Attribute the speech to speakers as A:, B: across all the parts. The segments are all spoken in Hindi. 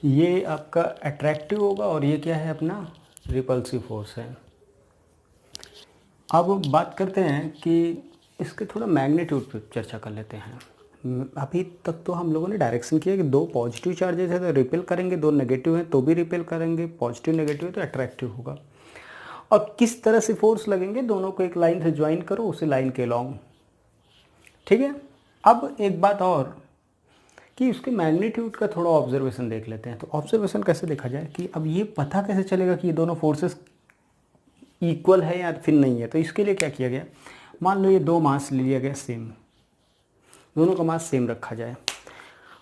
A: ये आपका अट्रैक्टिव होगा और ये क्या है अपना रिपल्सिव फोर्स है। अब बात करते हैं कि इसके थोड़ा मैग्नीट्यूड पे चर्चा कर लेते हैं। अभी तक तो हम लोगों ने डायरेक्शन किया कि दो पॉजिटिव चार्जेस है तो रिपेल करेंगे, दो नेगेटिव हैं तो भी रिपेल करेंगे, पॉजिटिव नेगेटिव है तो अट्रैक्टिव होगा। और किस तरह से फोर्स लगेंगे, दोनों को एक लाइन से ज्वाइन करो, उसे लाइन के लॉन्ग, ठीक है। अब एक बात और कि उसके मैग्नीट्यूड का थोड़ा ऑब्जर्वेशन देख लेते हैं। तो ऑब्जर्वेशन कैसे देखा जाए कि अब ये पता कैसे चलेगा कि ये दोनों फोर्सेस इक्वल है या फिर नहीं है। तो इसके लिए क्या किया गया, मान लो ये दो मास ले लिया गया सेम, दोनों का मास सेम रखा जाए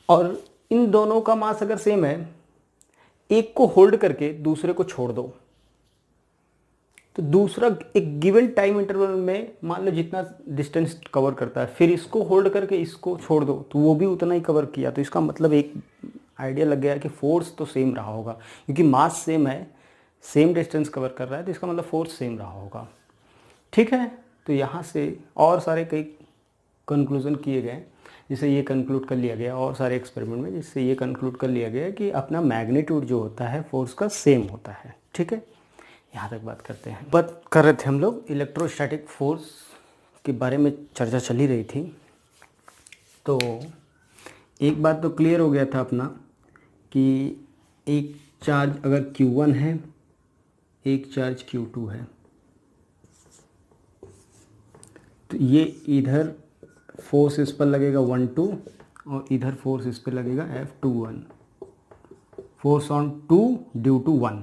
A: और इन दोनों का मास अगर सेम है, एक को होल्ड करके दूसरे को छोड़ दो, तो दूसरा एक गिवन टाइम इंटरवल में मान लो जितना डिस्टेंस कवर करता है, फिर इसको होल्ड करके इसको छोड़ दो तो वो भी उतना ही कवर किया। तो इसका मतलब एक आइडिया लग गया कि फोर्स तो सेम रहा होगा, क्योंकि मास सेम है, सेम डिस्टेंस कवर कर रहा है, तो इसका मतलब फोर्स सेम रहा होगा, ठीक है। तो यहाँ से और सारे कई कंक्लूजन किए गए, जिससे ये कंक्लूड कर लिया गया और सारे एक्सपेरिमेंट में, जिससे ये कंक्लूड कर लिया गया कि अपना मैग्नीट्यूड जो होता है फोर्स का सेम होता है, ठीक है। यहाँ तक बात करते हैं। बात कर रहे थे हम लोग इलेक्ट्रोस्टैटिक फोर्स के बारे में, चर्चा चली रही थी। तो एक बात तो क्लियर हो गया था अपना कि एक चार्ज अगर Q1 है, एक चार्ज Q2 है, तो ये इधर फोर्स इस पर लगेगा 1 2 और इधर फोर्स इस पर लगेगा F21, force on 2 due to 1।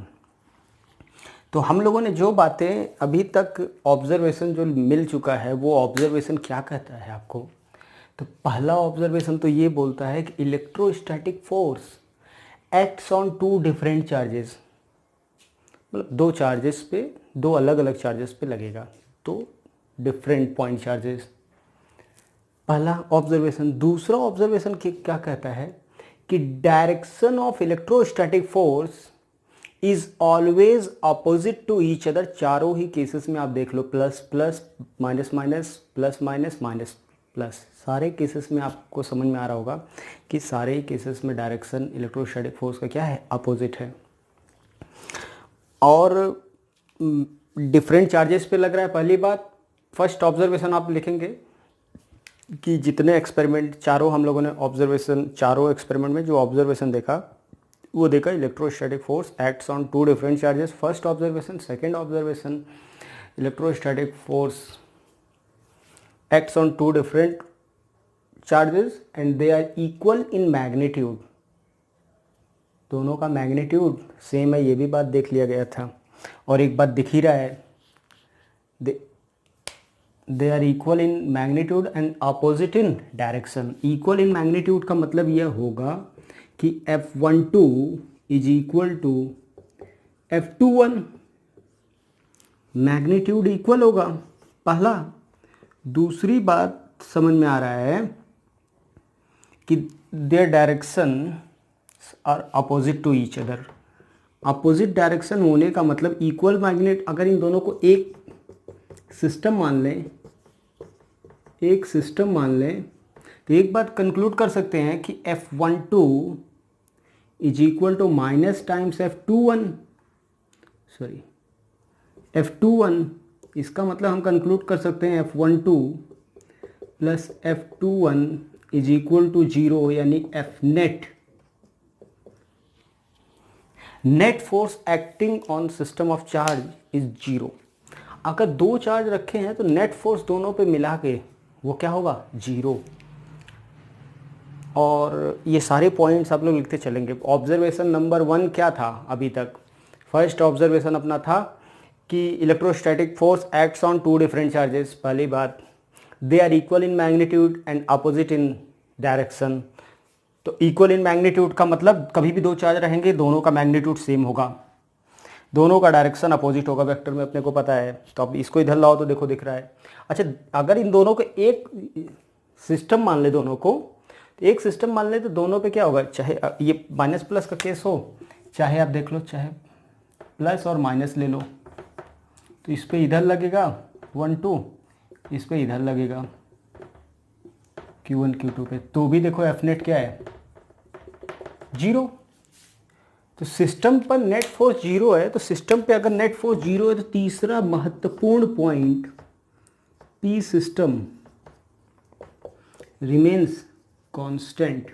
A: तो हम लोगों ने जो बातें अभी तक ऑब्जर्वेशन जो मिल चुका है, वो ऑब्जर्वेशन क्या कहता है आपको। तो पहला ऑब्जर्वेशन तो ये बोलता है कि electrostatic force acts on two different charges, मतलब दो चार्जेस पे, दो अलग अलग चार्जेस पे लगेगा, तो डिफरेंट पॉइंट चार्जेस, पहला ऑब्जर्वेशन। दूसरा ऑब्जर्वेशन क्या कहता है कि direction of electrostatic force is always opposite to each other. चारों ही केसेस में आप देख लो, plus plus, minus minus, plus minus, minus plus, सारे केसेस में आपको समझ में आ रहा होगा कि सारे ही केसेस में डायरेक्शन इलेक्ट्रोस्टैटिक फोर्स का क्या है, अपोजिट है। और डिफरेंट चार्जेस पे लग रहा है, पहली बात। फर्स्ट ऑब्जर्वेशन आप लिखेंगे कि जितने एक्सपेरिमेंट, चारों हम लोगों ने ऑब्जर्वेशन, चारों एक्सपेरिमेंट में जो ऑब्जर्वेशन देखा वो देखा electrostatic force acts on two different charges, first observation. Second observation, electrostatic force acts on two different charges and they are equal in magnitude, दोनों का मैग्नीट्यूड सेम है, ये भी बात देख लिया गया था। और एक बात दिख ही रहा है, they are equal in magnitude and opposite in direction. Equal in magnitude का मतलब यह होगा कि F12 is equal to F21, magnitude equal होगा, पहला। दूसरी बात समझ में आ रहा है कि their direction are opposite to each other. Opposite direction होने का मतलब इक्वल मैग्नेट, अगर इन दोनों को एक सिस्टम मान लें, एक सिस्टम मान लें, तो एक बात कंक्लूड कर सकते हैं कि F12 is equal to minus times F21, sorry F21, इसका मतलब हम कंक्लूड कर सकते हैं F12 plus F21 is equal to 0, यानी F net, net force acting on system of charge is 0। अगर दो चार्ज रखे हैं तो नेट फोर्स दोनों पे मिला के वो क्या होगा, 0। और ये सारे पॉइंट्स आप लोग लिखते चलेंगे। ऑब्जर्वेशन नंबर 1 क्या था अभी तक, फर्स्ट ऑब्जर्वेशन अपना था कि electrostatic force acts on two different charges, पहली बात। They are equal in magnitude and opposite in direction. तो इक्वल इन मैग्नीट्यूड का मतलब कभी भी दो चार्ज रहेंगे, दोनों का मैग्नीट्यूड सेम होगा, दोनों का डायरेक्शन अपोजिट होगा, वेक्टर में अपने को पता है। तो अब इसको इधर लाओ तो देखो दिख रहा है। अच्छा, अगर इन दोनों को एक सिस्टम मान ले, दोनों को एक सिस्टम मान ले, तो दोनों पे क्या होगा, चाहे ये माइनस प्लस का केस हो, चाहे आप देख लो, चाहे प्लस और माइनस ले लो, तो इस पे इधर लगेगा 1 2, इस पे इधर लगेगा Q1 Q2 पे, तो भी देखो F नेट क्या है, 0। तो सिस्टम पर नेट फोर्स जीरो है, तो सिस्टम पे अगर नेट फोर्स जीरो है तो तीसरा महत्वपूर्ण point P system remains constant.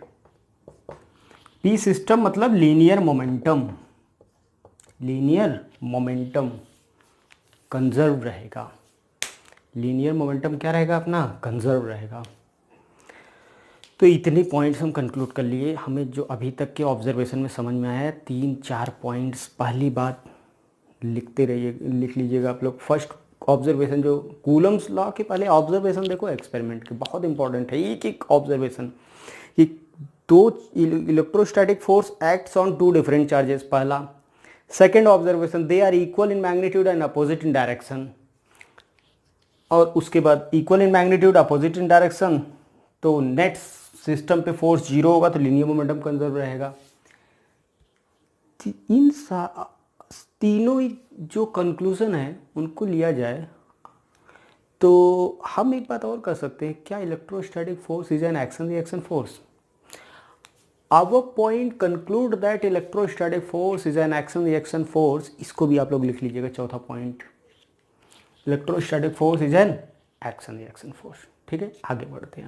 A: P system मतलब linear momentum, linear momentum conserve रहेगा। लीनियर मोमेंटम क्या रहेगा अपना, कंजर्व रहेगा। तो इतने पॉइंट्स हम कंक्लूड कर लिए। हमें जो अभी तक के ऑब्जर्वेशन में समझ में आया है 3-4 पॉइंट्स। पहली बात लिखते रहिए, लिख लीजिएगा आप लोग। फर्स्ट ऑब्जर्वेशन जो कूलम्स लॉ के पहले ऑब्जर्वेशन देखो एक्सपेरिमेंट के, बहुत इंपॉर्टेंट है एक एक ऑब्जर्वेशन कि दो electrostatic force acts on two different charges. पहला। Second observation they are equal in magnitude and opposite in direction. और उसके बाद equal in magnitude opposite in direction, तो नेट सिस्टम पे फोर्स जीरो होगा तो लीनियर मोमेंटम कंजर्व रहेगा। इन तीनों जो कंक्लूजन है उनको लिया जाए तो हम एक बात और कर सकते हैं, क्या electrostatic force is an action reaction force? Our point conclude that electrostatic force is an action reaction force. इसको भी आप लोग लिख लीजिएगा, चौथा point, electrostatic force is an action reaction force. ठीक है, आगे बढ़ते हैं।